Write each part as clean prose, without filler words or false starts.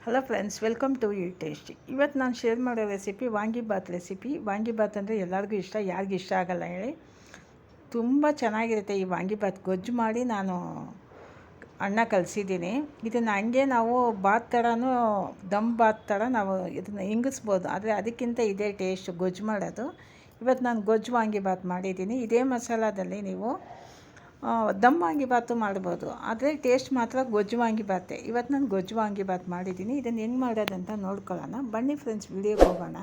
Hello friends, welcome to ಈ tasty. ಇವತ್ತು ನಾನು ಶೇರ್ ಮಾಡೋ ರೆಸಿಪಿ ವಾಂಗಿಬಾತ್ ರೆಸಿಪಿ. ವಾಂಗಿಬಾತ್ ಅಂದರೆ ಎಲ್ಲರಿಗೂ ಇಷ್ಟ, ಯಾರಿಗೂ ಇಷ್ಟ ಆಗಲ್ಲ ಹೇಳಿ. ತುಂಬ ಚೆನ್ನಾಗಿರುತ್ತೆ. ಈ ವಾಂಗಿಬಾತ್ ಗೊಜ್ಜು ಮಾಡಿ ನಾನು ಅನ್ನ ಕಲಿಸಿದ್ದೀನಿ. ಇದನ್ನು ಹಂಗೆ ನಾವು ಬಾತ್ ಥರನೂ ದಮ್ ಬಾತ್ ಥರ ನಾವು ಇದನ್ನು ಹಿಂಗಿಸ್ಬೋದು, ಆದರೆ ಅದಕ್ಕಿಂತ ಇದೇ ಟೇಸ್ಟ್ ಗೊಜ್ಜು ಮಾಡೋದು. ಇವತ್ತು ನಾನು ಗೊಜ್ಜು ವಾಂಗಿಬಾತ್ ಮಾಡಿದ್ದೀನಿ. ಇದೇ ಮಸಾಲದಲ್ಲಿ ನೀವು ದಮ್ ವಾಂಗಿಬಾತು ಮಾಡ್ಬೋದು, ಆದರೆ ಟೇಸ್ಟ್ ಮಾತ್ರ ಗೊಜ್ಜು ವಾಂಗಿಬಾತೆ. ಇವತ್ತು ನಾನು ಗೊಜ್ಜು ವಾಂಗಿಬಾತ್ ಮಾಡಿದ್ದೀನಿ. ಇದನ್ನು ಹೆಂಗೆ ಮಾಡೋದಂತ ನೋಡ್ಕೊಳ್ಳೋಣ ಬನ್ನಿ ಫ್ರೆಂಡ್ಸ್, ವೀಡಿಯೋಗೆ ಹೋಗೋಣ.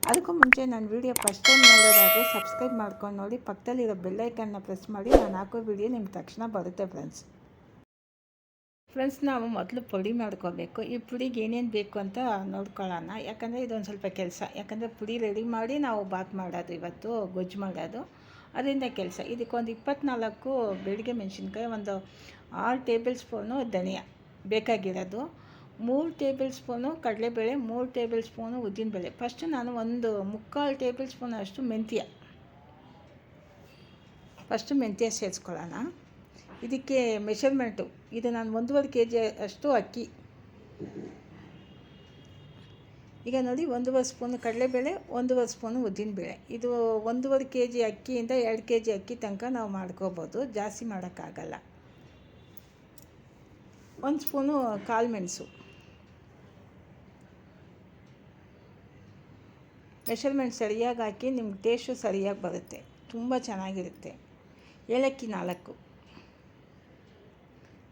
ಅದಕ್ಕೂ ಮುಂಚೆ ನಾನು ವೀಡಿಯೋ ಫಸ್ಟ್ ಟೈಮ್ ನೋಡೋದಾದರೆ ಸಬ್ಸ್ಕ್ರೈಬ್ ಮಾಡ್ಕೊಂಡು ನೋಡಿ, ಪಕ್ಕದಲ್ಲಿರೋ ಬೆಲ್ಲೈಕನ್ನ ಪ್ರೆಸ್ ಮಾಡಿ. ನಾನು ಹಾಕೋ ವೀಡಿಯೋ ನಿಮ್ಗೆ ತಕ್ಷಣ ಬರುತ್ತೆ ಫ್ರೆಂಡ್ಸ್. ನಾವು ಮೊದಲು ಪುಡಿ ಮಾಡ್ಕೋಬೇಕು. ಈ ಪುಡಿಗೆ ಏನೇನು ಬೇಕು ಅಂತ ನೋಡ್ಕೊಳ್ಳೋಣ, ಯಾಕಂದರೆ ಇದೊಂದು ಸ್ವಲ್ಪ ಕೆಲಸ. ಯಾಕಂದರೆ ಪುಡಿ ರೆಡಿ ಮಾಡಿ ನಾವು ಬಾತ್ ಮಾಡೋದು, ಇವತ್ತು ಗೊಜ್ಜು ಮಾಡೋದು, ಅದರಿಂದ ಕೆಲಸ. ಇದಕ್ಕೊಂದು 24 ಬೆಳಿಗ್ಗೆ ಮೆಣಸಿನ್ಕಾಯಿ, ಒಂದು 6 ಟೇಬಲ್ ಸ್ಪೂನು ಧನಿಯಾ ಬೇಕಾಗಿರೋದು, 3 ಟೇಬಲ್ ಸ್ಪೂನು ಕಡಲೆಬೇಳೆ, 3 ಟೇಬಲ್ ಸ್ಪೂನು ಉದ್ದಿನಬೇಳೆ. ಫಸ್ಟು ನಾನು ಒಂದು 3/4 ಟೇಬಲ್ ಸ್ಪೂನ್ ಅಷ್ಟು ಮೆಂತ್ಯ ಸೇರಿಸ್ಕೊಳ್ಳೋಣ. ಇದಕ್ಕೆ ಮೆಷರ್ಮೆಂಟು, ಇದು ನಾನು 1.5 kg ಅಷ್ಟು ಅಕ್ಕಿ. ಈಗ ನೋಡಿ, 1.5 ಸ್ಪೂನು ಕಡಲೆಬೇಳೆ, 1.5 ಸ್ಪೂನು ಉದ್ದಿನಬೇಳೆ. ಇದು 1.5 kg ಅಕ್ಕಿಯಿಂದ 2 kg ಅಕ್ಕಿ ತನಕ ನಾವು ಮಾಡ್ಕೋಬೋದು, ಜಾಸ್ತಿ ಮಾಡೋಕ್ಕಾಗಲ್ಲ. 1 ಸ್ಪೂನು ಕಾಳು ಮೆಣಸು. ಮೆಷರ್ಮೆಂಟ್ ಸರಿಯಾಗಿ ಹಾಕಿ, ನಿಮ್ಗೆ ಟೇಸ್ಟು ಸರಿಯಾಗಿ ಬರುತ್ತೆ, ತುಂಬ ಚೆನ್ನಾಗಿರುತ್ತೆ. ಏಲಕ್ಕಿ 4,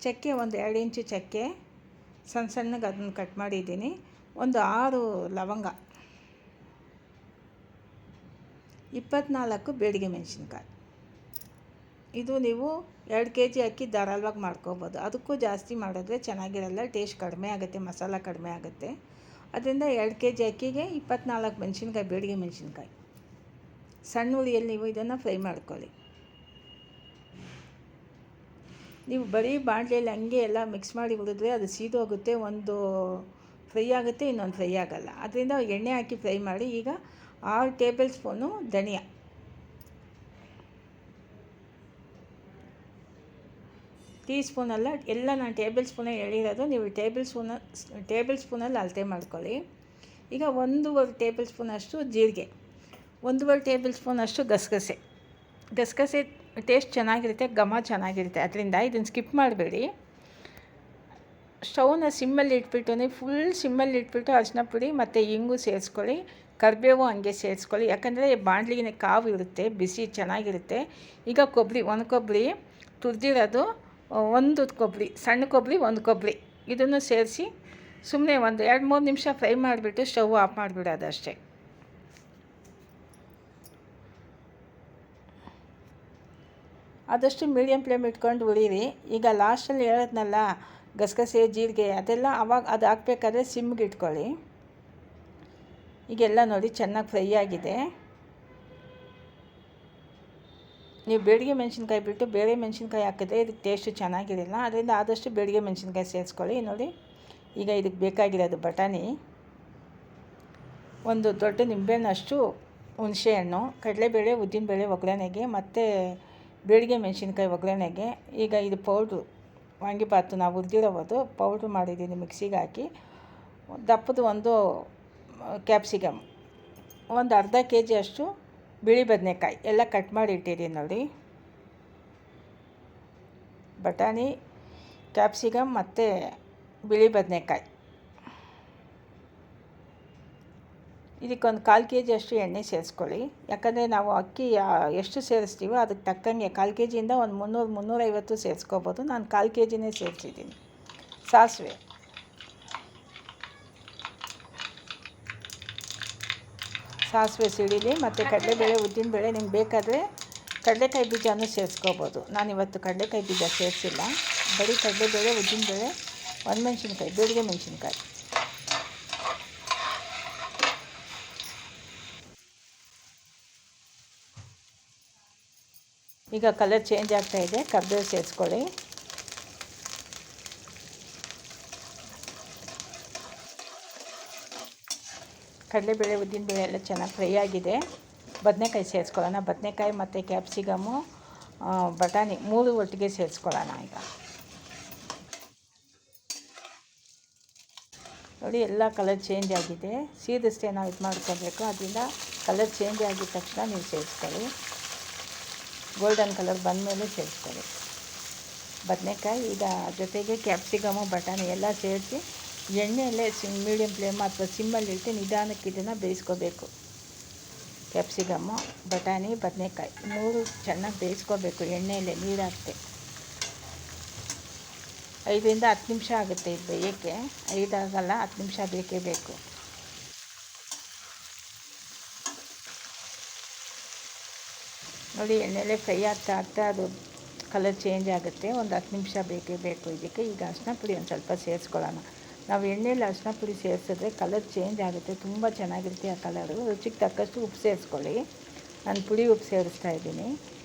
ಚಕ್ಕೆ ಒಂದು 2 ಇಂಚು ಚಕ್ಕೆ ಸಣ್ಣಗೆ ಅದನ್ನು ಕಟ್ ಮಾಡಿದ್ದೀನಿ, ಒಂದು 6 ಲವಂಗ, 24 ಬೇಡಿಗೆ ಮೆಣಸಿನ್ಕಾಯಿ. ಇದು ನೀವು 2 kg ಅಕ್ಕಿ ಧಾರಾಳವಾಗಿ ಮಾಡ್ಕೋಬೋದು. ಅದಕ್ಕೂ ಜಾಸ್ತಿ ಮಾಡಿದ್ರೆ ಚೆನ್ನಾಗಿರಲ್ಲ, ಟೇಸ್ಟ್ ಕಡಿಮೆ ಆಗುತ್ತೆ, ಮಸಾಲ ಕಡಿಮೆ ಆಗುತ್ತೆ. ಅದರಿಂದ 2 kg ಅಕ್ಕಿಗೆ 24 ಮೆಣಸಿನ್ಕಾಯಿ, ಬೇಡಿಗೆ ಮೆಣಸಿನ್ಕಾಯಿ. ಸಣ್ಣ ಉರಿಯಲ್ಲಿ ನೀವು ಇದನ್ನು ಫ್ರೈ ಮಾಡ್ಕೊಳ್ಳಿ. ನೀವು ಬರೀ ಬಾಣಲೆಯಲ್ಲಿ ಹಂಗೆ ಎಲ್ಲ ಮಿಕ್ಸ್ ಮಾಡಿ ಹುರಿದ್ರೆ ಅದು ಸೀದೋಗುತ್ತೆ, ಒಂದು ಫ್ರೈ ಆಗುತ್ತೆ, ಇನ್ನೊಂದು ಫ್ರೈ ಆಗೋಲ್ಲ. ಅದರಿಂದ ಎಣ್ಣೆ ಹಾಕಿ ಫ್ರೈ ಮಾಡಿ. ಈಗ 6 ಟೇಬಲ್ ಸ್ಪೂನು ಧನಿಯಾ, ಟೀ ಸ್ಪೂನಲ್ಲ, ಎಲ್ಲ ನಾನು ಟೇಬಲ್ ಸ್ಪೂನೇ ಹೇಳಿರೋದು, ನೀವು ಟೇಬಲ್ ಸ್ಪೂನಲ್ಲಿ ಅಳತೆ ಮಾಡ್ಕೊಳ್ಳಿ. ಈಗ 1.5 ಟೇಬಲ್ ಸ್ಪೂನಷ್ಟು ಜೀರಿಗೆ, 1.5 ಟೇಬಲ್ ಸ್ಪೂನಷ್ಟು ಗಸಗಸೆ ಟೇಸ್ಟ್ ಚೆನ್ನಾಗಿರುತ್ತೆ, ಘಮ ಚೆನ್ನಾಗಿರುತ್ತೆ. ಅದರಿಂದ ಇದನ್ನು ಸ್ಕಿಪ್ ಮಾಡಬೇಡಿ. ಸ್ಟವ್ನ ಸಿಮ್ಮಲ್ಲಿ ಇಟ್ಬಿಟ್ಟು, ಫುಲ್ ಸಿಮ್ಮಲ್ಲಿ ಇಟ್ಬಿಟ್ಟು ಅರಿಶಿನ ಪುಡಿ ಮತ್ತು ಇಂಗು ಸೇರಿಸ್ಕೊಳ್ಳಿ. ಕರಿಬೇವು ಹಂಗೆ ಸೇರಿಸ್ಕೊಳ್ಳಿ, ಯಾಕಂದರೆ ಬಾಣಲಿಗೆ ಕಾವು ಇರುತ್ತೆ, ಬಿಸಿ ಚೆನ್ನಾಗಿರುತ್ತೆ. ಈಗ ಒಣ ಕೊಬ್ಬರಿ ತುರಿದಿರೋದು, ಒಂದು ಕೊಬ್ಬರಿ, ಸಣ್ಣ ಕೊಬ್ಬರಿ, ಒಂದು ಕೊಬ್ಬರಿ, ಇದನ್ನು ಸೇರಿಸಿ ಸುಮ್ಮನೆ ಒಂದು 2-3 ನಿಮಿಷ ಫ್ರೈ ಮಾಡಿಬಿಟ್ಟು ಸ್ಟವ್ ಆಫ್ ಮಾಡಿಬಿಡೋದು ಅಷ್ಟೇ. ಆದಷ್ಟು ಮೀಡಿಯಮ್ ಫ್ಲೇಮ್ ಇಟ್ಕೊಂಡು ಉರಿಯಿರಿ. ಈಗ ಲಾಸ್ಟಲ್ಲಿ ಹೇಳೋದ್ನಲ್ಲ, ಗಸಗಸೆ ಜೀರಿಗೆ ಅದೆಲ್ಲ ಅವಾಗ ಅದು ಹಾಕ್ಬೇಕಾದ್ರೆ ಸಿಮ್ಗೆ ಇಟ್ಕೊಳ್ಳಿ. ಈಗೆಲ್ಲ ನೋಡಿ ಚೆನ್ನಾಗಿ ಫ್ರೈ ಆಗಿದೆ. ನೀವು ಬೇಡಿಗೆ ಮೆಣಸಿನ್ಕಾಯಿ ಬಿಟ್ಟು ಬೇರೆ ಮೆಣಸಿನ್ಕಾಯಿ ಹಾಕಿದ್ರೆ ಇದಕ್ಕೆ ಟೇಸ್ಟು ಚೆನ್ನಾಗಿರಲ್ಲ, ಅದರಿಂದ ಆದಷ್ಟು ಬೇಡಿಗೆ ಮೆಣಸಿನ್ಕಾಯಿ ಸೇರಿಸ್ಕೊಳ್ಳಿ. ನೋಡಿ, ಈಗ ಇದಕ್ಕೆ ಬೇಕಾಗಿರೋದು ಬಟಾಣಿ, ಒಂದು ದೊಡ್ಡ ನಿಂಬೆಹಣ್ಣಷ್ಟು ಹುಣಸೆಹಣ್ಣು, ಕಡಲೆಬೇಳೆ ಉದ್ದಿನಬೇಳೆ ಒಗ್ಗರಣೆಗೆ, ಮತ್ತು ಬೇಡಿಗೆ ಮೆಣಸಿನ್ಕಾಯಿ ಒಗ್ಗರಣೆಗೆ. ಈಗ ಇದು ಪೌಡ್ರು, ವಾಂಗಿಬಾತು ನಾವು ಹುರಿದಿರೋದು ಪೌಡ್ರು ಮಾಡಿದ್ದೀನಿ, ಮಿಕ್ಸಿಗೆ ಹಾಕಿ. ದಪ್ಪದು ಒಂದು ಕ್ಯಾಪ್ಸಿಕಮ್, ಒಂದು ಅರ್ಧ kg ಅಷ್ಟು ಬಿಳಿ ಬದನೆಕಾಯಿ ಎಲ್ಲ ಕಟ್ ಮಾಡಿ ಇಟ್ಟಿದ್ದೀನಿ ನೋಡಿ. ಬಟಾಣಿ, ಕ್ಯಾಪ್ಸಿಕಮ್ ಮತ್ತು ಬಿಳಿ ಬದನೆಕಾಯಿ. ಇದಕ್ಕೊಂದು 1/4 kg ಅಷ್ಟು ಎಣ್ಣೆ ಸೇರಿಸ್ಕೊಳ್ಳಿ. ಯಾಕಂದರೆ ನಾವು ಅಕ್ಕಿ ಎಷ್ಟು ಸೇರಿಸ್ತೀವೋ ಅದಕ್ಕೆ ತಕ್ಕಂಗೆ 1/4 kgಯಿಂದ ಒಂದು 300-350 ಸೇರಿಸ್ಕೋಬೋದು. ನಾನು 1/4 kgನೇ ಸೇರಿಸಿದ್ದೀನಿ. ಸಾಸಿವೆ ಸಿಡಿಲಿ, ಮತ್ತು ಕಡಲೆಬೇಳೆ ಉದ್ದಿನಬೇಳೆ, ನಿಮ್ಗೆ ಬೇಕಾದರೆ ಕಡಲೆಕಾಯಿ ಬೀಜನೂ ಸೇರಿಸ್ಕೋಬೋದು. ನಾನಿವತ್ತು ಕಡಲೆಕಾಯಿ ಬೀಜ ಸೇರಿಸಿಲ್ಲ, ಬರೀ ಕಡಲೆಬೇಳೆ ಉದ್ದಿನಬೇಳೆ, ಒಣಮೆಣ್ಸಿನ್ಕಾಯಿ, ಬೇಡಿಗೆ ಮೆಣಸಿನ್ಕಾಯಿ. ಈಗ ಕಲರ್ ಚೇಂಜ್ ಆಗ್ತಾಯಿದೆ, ಕರಿಬೇವು ಸೇರಿಸ್ಕೊಳ್ಳಿ. ಕಡಲೆಬೇಳೆ ಉದ್ದಿನಬೇಳೆ ಎಲ್ಲ ಚೆನ್ನಾಗಿ ಫ್ರೈ ಆಗಿದೆ. ಬದನೆಕಾಯಿ ಸೇರಿಸ್ಕೊಳ್ಳೋಣ. ಬದನೆಕಾಯಿ ಮತ್ತು ಕ್ಯಾಪ್ಸಿಕಮ್ಮು, ಬಟಾಣಿ 3 ಒಟ್ಟಿಗೆ ಸೇರಿಸ್ಕೊಳ್ಳೋಣ. ಈಗ ನೋಡಿ ಎಲ್ಲ ಕಲರ್ ಚೇಂಜ್ ಆಗಿದೆ. ಸೀದಷ್ಟೇ ನಾವು ಇದು ಮಾಡ್ಕೋಬೇಕು. ಅದರಿಂದ ಕಲರ್ ಚೇಂಜ್ ಆಗಿದ ತಕ್ಷಣ ನೀವು ಸೇರಿಸ್ಕೊಳ್ಳಿ. ಗೋಲ್ಡನ್ ಕಲರ್ ಬಂದಮೇಲೆ ಸೇರಿಸ್ಕೊಳ್ಳಿ ಬದನೆಕಾಯಿ. ಈಗ ಜೊತೆಗೆ ಕ್ಯಾಪ್ಸಿಕಮು ಬಟಾಣಿ ಎಲ್ಲ ಸೇರಿಸಿ ಎಣ್ಣೆಯಲ್ಲೇ ಮೀಡಿಯಮ್ ಫ್ಲೇಮ್ ಅಥವಾ ಸಿಮ್ಮಲ್ಲಿ ಇಟ್ಟು ನಿಧಾನಕ್ಕೆ ಇದನ್ನು ಬೇಯಿಸ್ಕೋಬೇಕು. ಕ್ಯಾಪ್ಸಿಕಮ್ಮು ಬಟಾಣಿ ಬದನೆಕಾಯಿ 3 ಚೆನ್ನಾಗಿ ಬೇಯಿಸ್ಕೋಬೇಕು ಎಣ್ಣೆಯಲ್ಲೇ ನೀರು ಹಾಕ್ತೆ. 5ರಿಂದ 10 ನಿಮಿಷ ಆಗುತ್ತೆ ಇದು ಬೇಯೋಕ್ಕೆ. 5 ಆಗಲ್ಲ, 10 ನಿಮಿಷ ಬೇಕೇ ಬೇಕು. ನೋಡಿ ಎಣ್ಣೆಯಲ್ಲೇ ಫ್ರೈ ಆಗ್ತಾ ಅದು ಕಲರ್ ಚೇಂಜ್ ಆಗುತ್ತೆ. ಒಂದು 10 ನಿಮಿಷ ಬೇಕೇ ಬೇಕು ಇದಕ್ಕೆ. ಈಗ ಅರಿಶಿನ ಪುಡಿ ಒಂದು ಸ್ವಲ್ಪ ಸೇರಿಸ್ಕೊಳ್ಳೋಣ. ನಾವು ಎಣ್ಣೆಯಲ್ಲಿ ಅರಿಶಿನ ಪುಡಿ ಸೇರಿಸಿದ್ರೆ ಕಲರ್ ಚೇಂಜ್ ಆಗುತ್ತೆ, ತುಂಬ ಚೆನ್ನಾಗಿರುತ್ತೆ ಆ ಕಲರು. ರುಚಿಗೆ ತಕ್ಕಷ್ಟು ಉಪ್ಪು ಸೇರಿಸ್ಕೊಳ್ಳಿ. ನಾನು ಪುಡಿ ಉಪ್ಪು ಸೇರಿಸ್ತಾ ಇದ್ದೀನಿ.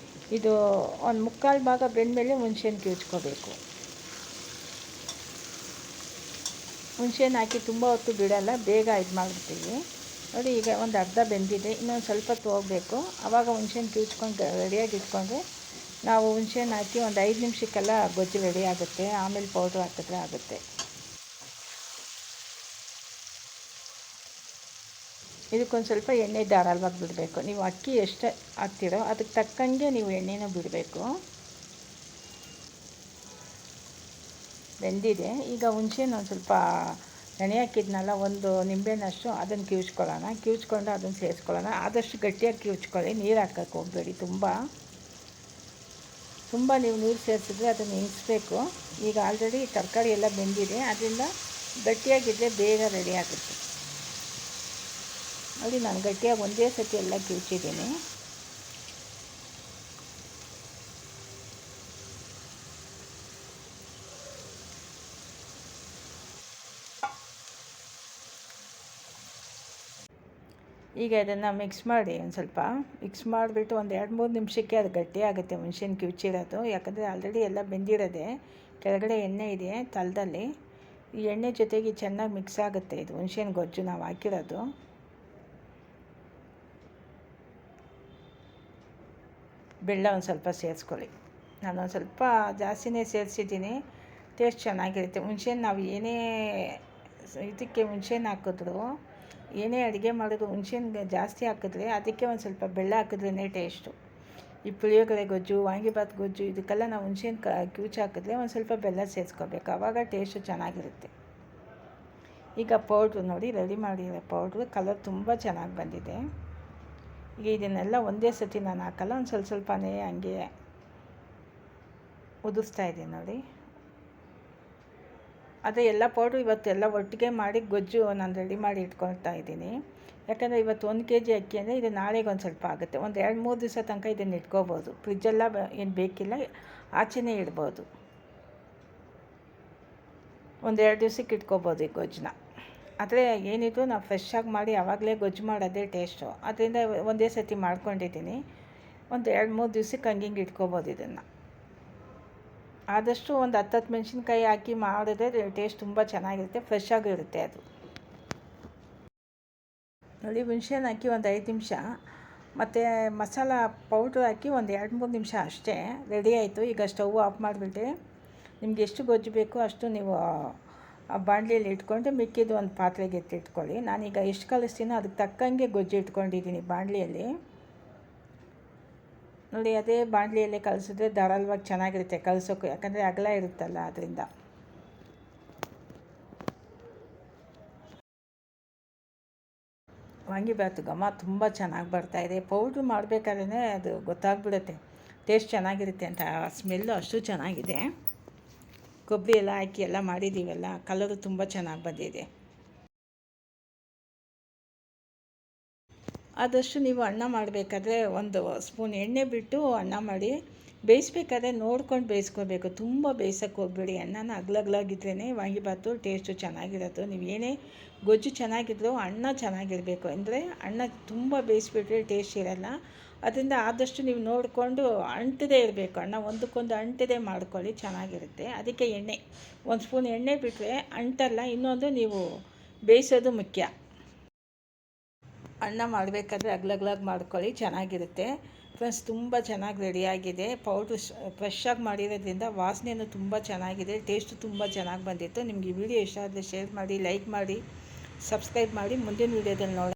ಇದು ಒಂದು 3/4 ಭಾಗ ಬೆಂದಮೇಲೆ ಹುಣಸೆಹಣ್ಣು ಕಿವುಚ್ಕೋಬೇಕು. ಹುಣಸೆಹಣ್ಣು ಹಾಕಿ ತುಂಬ ಹೊತ್ತು ಬಿಡೋಲ್ಲ, ಬೇಗ ಇದು ಮಾಡಿಬಿಡ್ತೀವಿ. ನೋಡಿ ಈಗ ಒಂದು ಅರ್ಧ ಬೆಂದಿದೆ, ಇನ್ನೊಂದು ಸ್ವಲ್ಪ ಹೊತ್ತು ಹೋಗಬೇಕು. ಆವಾಗ ಹುಣಸೆಹಣ್ಣು ಕಿವುಚ್ಕೊಂಡು ರೆಡಿಯಾಗಿ ಇಟ್ಕೊಂಡ್ರೆ ನಾವು ಹುಣಸೆಹಣ್ಣು ಹಾಕಿ ಒಂದು 5 ನಿಮಿಷಕ್ಕೆಲ್ಲ ಗೊಜ್ಜು ರೆಡಿ ಆಗುತ್ತೆ. ಆಮೇಲೆ ಪೌಡ್ರ್ ಹಾಕಿದ್ರೆ ಆಗುತ್ತೆ. ಇದಕ್ಕೊಂದು ಸ್ವಲ್ಪ ಎಣ್ಣೆ ಧಾರಾಳವಾಗಿ ಬಿಡಬೇಕು. ನೀವು ಅಕ್ಕಿ ಎಷ್ಟು ಹಾಕ್ತೀರೋ ಅದಕ್ಕೆ ತಕ್ಕಂಗೆ ನೀವು ಎಣ್ಣೆನೂ ಬಿಡಬೇಕು. ಬೆಂದಿದೆ. ಈಗ ಹುಣಸೆಹಣ್ಣು ಒಂದು ಸ್ವಲ್ಪ ನೆನೆ ಹಾಕಿದ್ನಲ್ಲ, ಒಂದು ನಿಂಬೆಹಣ್ಣಷ್ಟು ಅದನ್ನು ಕಿವುಚ್ಕೊಂಡು ಅದನ್ನು ಸೇರಿಸ್ಕೊಳ್ಳೋಣ. ಆದಷ್ಟು ಗಟ್ಟಿಯಾಗಿ ಕಿವುಚ್ಕೊಳ್ಳಿ, ನೀರು ಹಾಕೋಕ್ಕೆ ಹೋಗಬೇಡಿ. ತುಂಬ ನೀವು ನೀರು ಸೇರಿಸಿದ್ರೆ ಅದನ್ನು ಹಿಂಗಿಸ್ಬೇಕು. ಈಗ ಆಲ್ರೆಡಿ ತರಕಾರಿ ಎಲ್ಲ ಬೆಂದಿದೆ, ಅದರಿಂದ ಗಟ್ಟಿಯಾಗಿದ್ದರೆ ಬೇಗ ರೆಡಿ ಆಗುತ್ತೆ. ನೋಡಿ ನಾನು ಗಟ್ಟಿಯಾಗಿ ಒಂದೇ ಸತಿ ಎಲ್ಲ ಕಿವುಚಿದ್ದೀನಿ. ಈಗ ಇದನ್ನು ಮಿಕ್ಸ್ ಮಾಡಿ ಒಂದು ಸ್ವಲ್ಪ ಮಿಕ್ಸ್ ಮಾಡಿಬಿಟ್ಟು ಒಂದು 2-3 ನಿಮಿಷಕ್ಕೆ ಅದು ಗಟ್ಟಿ ಆಗುತ್ತೆ ಹುಣಸೆಹಣ್ಣು ಕಿವುಚಿರೋದು. ಯಾಕಂದರೆ ಆಲ್ರೆಡಿ ಎಲ್ಲ ಬೆಂದಿರೋದೆ, ಕೆಳಗಡೆ ಎಣ್ಣೆ ಇದೆ ತಳದಲ್ಲಿ. ಈ ಎಣ್ಣೆ ಜೊತೆಗೆ ಚೆನ್ನಾಗಿ ಮಿಕ್ಸ್ ಆಗುತ್ತೆ ಇದು ಹುಣಸೆಹಣ್ಣು ಗೊಜ್ಜು ನಾವು ಹಾಕಿರೋದು. ಬೆಲ್ಲ ಒಂದು ಸ್ವಲ್ಪ ಸೇರಿಸ್ಕೊಳ್ಳಿ. ನಾನೊಂದು ಸ್ವಲ್ಪ ಜಾಸ್ತಿನೇ ಸೇರಿಸಿದ್ದೀನಿ, ಟೇಸ್ಟ್ ಚೆನ್ನಾಗಿರುತ್ತೆ. ಹುಣಸೆಹಣ್ಣು ನಾವು ಏನೇ ಇದಕ್ಕೆ ಹುಣಸೆಹಣ್ಣು ಹಾಕಿದ್ರು, ಏನೇ ಅಡುಗೆ ಮಾಡೋದು ಹುಣಸೆಹಣ್ಣು ಜಾಸ್ತಿ ಹಾಕಿದ್ರೆ ಅದಕ್ಕೆ ಒಂದು ಸ್ವಲ್ಪ ಬೆಲ್ಲ ಹಾಕಿದ್ರೇ ಟೇಸ್ಟು. ಈ ಪುಳಿಯೋಗರೆ ಗೊಜ್ಜು, ವಾಂಗಿಬಾತ್ ಗೊಜ್ಜು ಇದಕ್ಕೆಲ್ಲ ನಾವು ಹುಣಸೆಹಣ್ಣು ಕಿವುಚಿ ಹಾಕಿದ್ರೆ ಒಂದು ಸ್ವಲ್ಪ ಬೆಲ್ಲ ಸೇರಿಸ್ಕೋಬೇಕು, ಆವಾಗ ಟೇಸ್ಟು ಚೆನ್ನಾಗಿರುತ್ತೆ. ಈಗ ಪೌಡ್ರು ನೋಡಿ ರೆಡಿ ಮಾಡಿರೋ ಪೌಡ್ರು ಕಲರ್ ತುಂಬ ಚೆನ್ನಾಗಿ ಬಂದಿದೆ. ಈಗ ಇದನ್ನೆಲ್ಲ ಒಂದೇ ಸತಿ ನಾನು ಹಾಕಲ್ಲ, ಒಂದು ಸ್ವಲ್ಪನೇ ಹಂಗೆ ಉದುರಿಸ್ತಾ ಇದ್ದೀನಿ ನೋಡಿ. ಅದೇ ಎಲ್ಲ ಪೌಡ್ರು ಇವತ್ತೆಲ್ಲ ಒಟ್ಟಿಗೆ ಮಾಡಿ ಗೊಜ್ಜು ನಾನು ರೆಡಿ ಮಾಡಿ ಇಟ್ಕೊಳ್ತಾ ಇದ್ದೀನಿ. ಯಾಕಂದರೆ ಇವತ್ತು 1 kg ಅಕ್ಕಿ ಅಂದರೆ ಇದು ನಾಳೆಗೆ ಒಂದು ಸ್ವಲ್ಪ ಆಗುತ್ತೆ. ಒಂದು 2-3 ದಿವಸ ತನಕ ಇದನ್ನು ಇಟ್ಕೋಬೋದು. ಫ್ರಿಜ್ಜೆಲ್ಲ ಏನು ಬೇಕಿಲ್ಲ, ಆಚೆನೇ ಇಡ್ಬೋದು. ಒಂದು 2 ದಿವಸಕ್ಕೆ ಇಟ್ಕೋಬೋದು ಈ ಗೊಜ್ಜನ್ನ. ಆದರೆ ಏನಿದ್ರು ನಾವು ಫ್ರೆಶ್ಶಾಗಿ ಮಾಡಿ ಆವಾಗಲೇ ಗೊಜ್ಜು ಮಾಡೋದೇ ಟೇಸ್ಟು. ಅದರಿಂದ ಒಂದೇ ಸತಿ ಮಾಡ್ಕೊಂಡಿದ್ದೀನಿ. ಒಂದು 2-3 ದಿವಸಕ್ಕೆ ಹಂಗೆ ಇಟ್ಕೋಬೋದು ಇದನ್ನು. ಆದಷ್ಟು ಒಂದು 10 ಮೆಣಸಿನ್ಕಾಯಿ ಹಾಕಿ ಮಾಡಿದ್ರೆ ಟೇಸ್ಟ್ ತುಂಬ ಚೆನ್ನಾಗಿರುತ್ತೆ, ಫ್ರೆಶ್ಶಾಗಿರುತ್ತೆ ಅದು. ನೋಡಿ ಹುಣಸೆಹಣ್ಣು ಹಾಕಿ ಒಂದು 5 ನಿಮಿಷ ಮತ್ತು ಮಸಾಲ ಪೌಡ್ರ್ ಹಾಕಿ ಒಂದು 2-3 ನಿಮಿಷ ಅಷ್ಟೇ, ರೆಡಿ ಆಯಿತು. ಈಗ ಸ್ಟವ್ ಆಫ್ ಮಾಡಿಬಿಟ್ಟು ನಿಮ್ಗೆ ಎಷ್ಟು ಗೊಜ್ಜು ಬೇಕೋ ಅಷ್ಟು ನೀವು ಆ ಬಾಣಲಿಯಲ್ಲಿ ಇಟ್ಕೊಂಡು ಮಿಕ್ಕಿದ್ದು ಒಂದು ಪಾತ್ರೆಗೆ ಎತ್ತಿಟ್ಕೊಳ್ಳಿ. ನಾನೀಗ ಎಷ್ಟು ಕಲಿಸ್ತೀನೋ ಅದಕ್ಕೆ ತಕ್ಕಂಗೆ ಗೊಜ್ಜು ಇಟ್ಕೊಂಡಿದ್ದೀನಿ ಬಾಣಲಿಯಲ್ಲಿ. ನೋಡಿ ಅದೇ ಬಾಣಲಿಯಲ್ಲೇ ಕಲಿಸಿದ್ರೆ ಧಾರಾಳವಾಗಿ ಚೆನ್ನಾಗಿರುತ್ತೆ ಕಲಿಸೋಕ್ಕೂ, ಯಾಕಂದರೆ ಅಗಲ ಇರುತ್ತಲ್ಲ ಅದರಿಂದ. ವಾಂಗಿಬಾತು ಘಮ ತುಂಬ ಚೆನ್ನಾಗಿ ಬರ್ತಾಯಿದೆ. ಪೌಡ್ರ್ ಮಾಡಬೇಕಾದ್ರೆ ಅದು ಗೊತ್ತಾಗ್ಬಿಡುತ್ತೆ ಟೇಸ್ಟ್ ಚೆನ್ನಾಗಿರುತ್ತೆ ಅಂತ. ಸ್ಮೆಲ್ಲು ಅಷ್ಟು ಚೆನ್ನಾಗಿದೆ. ಕೊಬ್ಬರಿ ಎಲ್ಲ ಹಾಕಿ ಎಲ್ಲ ಮಾಡಿದ್ದೀವಲ್ಲ, ಕಲರು ತುಂಬ ಚೆನ್ನಾಗಿ ಬಂದಿದೆ. ಆದಷ್ಟು ನೀವು ಅನ್ನ ಮಾಡಬೇಕಾದ್ರೆ ಒಂದು ಸ್ಪೂನ್ ಎಣ್ಣೆ ಬಿಟ್ಟು ಅನ್ನ ಮಾಡಿ. ಬೇಯಿಸ್ಬೇಕಾದ್ರೆ ನೋಡ್ಕೊಂಡು ಬೇಯಿಸ್ಕೋಬೇಕು, ತುಂಬ ಬೇಯಿಸೋಕ್ಕೆ ಹೋಗಬೇಡಿ. ಅನ್ನನ ಅಗ್ಲಗ್ಲಾಗಿದ್ರೇ ವಾಂಗಿಬಾತು ಟೇಸ್ಟು ಚೆನ್ನಾಗಿರೋದು. ನೀವು ಏನೇ ಗೊಜ್ಜು ಚೆನ್ನಾಗಿದ್ರು ಅನ್ನ ಚೆನ್ನಾಗಿರಬೇಕು. ಅಂದರೆ ಅನ್ನ ತುಂಬ ಬೇಯಿಸ್ಬಿಟ್ರೆ ಟೇಸ್ಟ್ ಇರೋಲ್ಲ. ಅದರಿಂದ ಆದಷ್ಟು ನೀವು ನೋಡಿಕೊಂಡು ಅಂಟದೇ ಇರಬೇಕು, ಅನ್ನ ಒಂದಕ್ಕೊಂದು ಅಂಟದೇ ಮಾಡ್ಕೊಳ್ಳಿ, ಚೆನ್ನಾಗಿರುತ್ತೆ. ಅದಕ್ಕೆ ಎಣ್ಣೆ ಒಂದು ಸ್ಪೂನ್ ಎಣ್ಣೆ ಬಿಟ್ಟರೆ ಅಂಟಲ್ಲ. ಇನ್ನೊಂದು ನೀವು ಬೇಯಿಸೋದು ಮುಖ್ಯ. ಅನ್ನ ಮಾಡಬೇಕಾದ್ರೆ ಅಗ್ಲಗ್ಲಾಗಿ ಮಾಡ್ಕೊಳ್ಳಿ, ಚೆನ್ನಾಗಿರುತ್ತೆ. ಫ್ರೆಂಡ್ಸ್ ತುಂಬ ಚೆನ್ನಾಗಿ ರೆಡಿಯಾಗಿದೆ. ಪೌಡ್ರು ಫ್ರೆಶ್ಶಾಗಿ ಮಾಡಿರೋದ್ರಿಂದ ವಾಸನೆಯೂ ತುಂಬ ಚೆನ್ನಾಗಿದೆ, ಟೇಸ್ಟು ತುಂಬ ಚೆನ್ನಾಗಿ ಬಂದಿತ್ತು. ನಿಮಗೆ ಈ ವಿಡಿಯೋ ಇಷ್ಟ ಆದರೆ ಶೇರ್ ಮಾಡಿ, ಲೈಕ್ ಮಾಡಿ, ಸಬ್ಸ್ಕ್ರೈಬ್ ಮಾಡಿ. ಮುಂದಿನ ವಿಡಿಯೋದಲ್ಲಿ ನೋಡೋಣ.